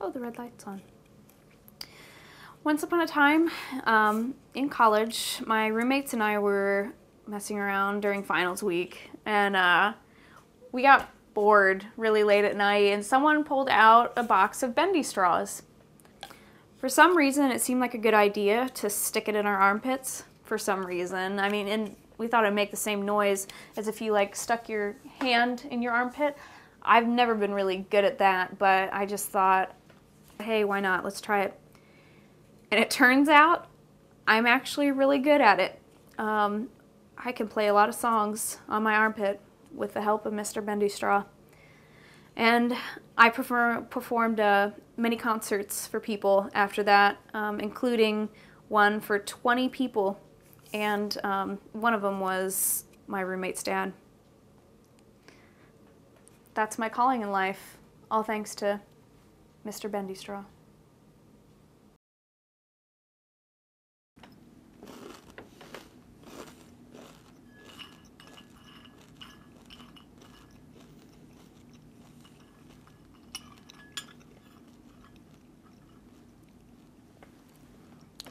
Oh, the red light's on. Once upon a time, in college, my roommates and I were messing around during finals week, and we got bored really late at night, and someone pulled out a box of bendy straws. For some reason, it seemed like a good idea to stick it in our armpits. For some reason, I mean, and we thought it'd make the same noise as if you like stuck your hand in your armpit. I've never been really good at that, but I just thought, hey, why not? Let's try it. And it turns out I'm actually really good at it. I can play a lot of songs on my armpit with the help of Mr. Bendy Straw. And I performed many concerts for people after that, including one for 20 people. And one of them was my roommate's dad. That's my calling in life, all thanks to Mr. Bendy Straw.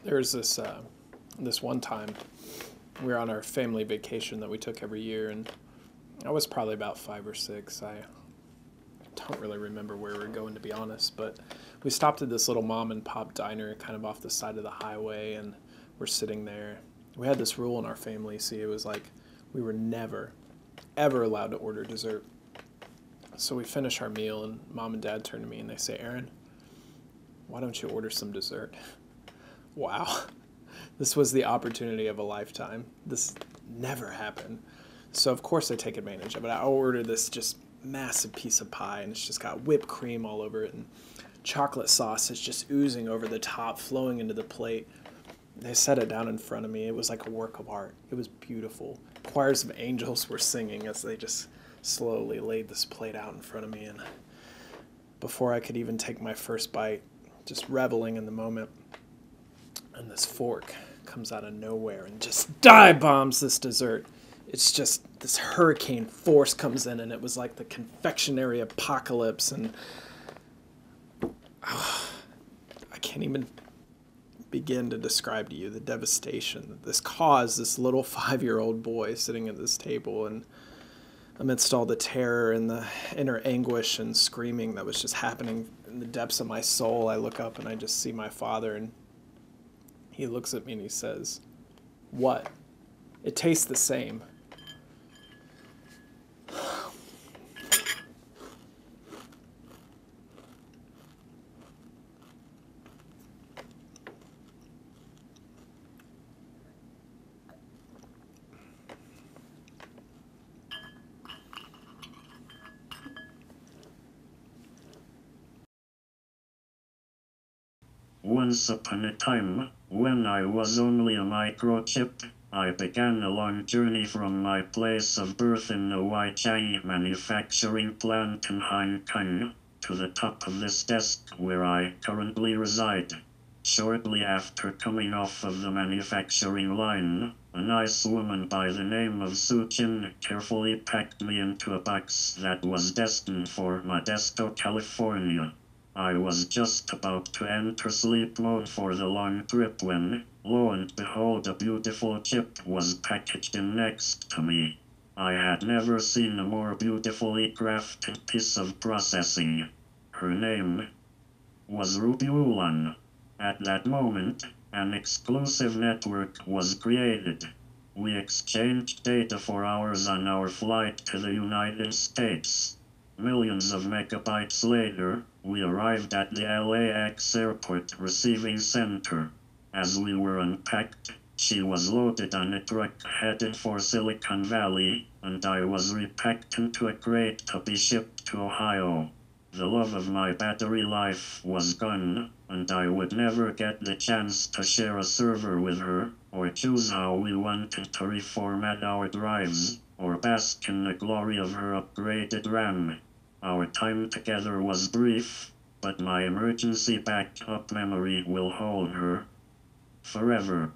There was this one time we were on our family vacation that we took every year, and I was probably about 5 or 6. I don't really remember where we were going, to be honest, but we stopped at this little mom and pop diner kind of off the side of the highway, and we're sitting there. We had this rule in our family. See, it was like we were never, ever allowed to order dessert. So we finish our meal, and Mom and Dad turn to me and they say, "Aaron, why don't you order some dessert?" Wow. This was the opportunity of a lifetime. This never happened. So of course I take advantage of it. I order this just massive piece of pie, and it's just got whipped cream all over it, and chocolate sauce is just oozing over the top, flowing into the plate. They set it down in front of me. It was like a work of art. It was beautiful. Choirs of angels were singing as they just slowly laid this plate out in front of me, and before I could even take my first bite, just reveling in the moment, and this fork comes out of nowhere and just dive bombs this dessert. It's just this hurricane force comes in, and it was like the confectionery apocalypse, and I can't even begin to describe to you the devastation that this caused this little 5-year-old boy sitting at this table, and amidst all the terror and the inner anguish and screaming that was just happening in the depths of my soul, I look up and I just see my father, and he looks at me and he says, "What? It tastes the same." Once upon a time, when I was only a microchip, I began a long journey from my place of birth in the Weichai manufacturing plant in Hong Kong to the top of this desk where I currently reside. Shortly after coming off of the manufacturing line, a nice woman by the name of Suchin carefully packed me into a box that was destined for Modesto, California. I was just about to enter sleep mode for the long trip when, lo and behold, a beautiful chip was packaged in next to me. I had never seen a more beautifully crafted piece of processing. Her name was Ruby Ulan. At that moment, an exclusive network was created. We exchanged data for hours on our flight to the United States. Millions of megabytes later, we arrived at the LAX airport receiving center. As we were unpacked, she was loaded on a truck headed for Silicon Valley, and I was repacked into a crate to be shipped to Ohio. The love of my battery life was gone, and I would never get the chance to share a server with her, or choose how we wanted to reformat our drives, or bask in the glory of her upgraded RAM. Our time together was brief, but my emergency backup memory will hold her forever.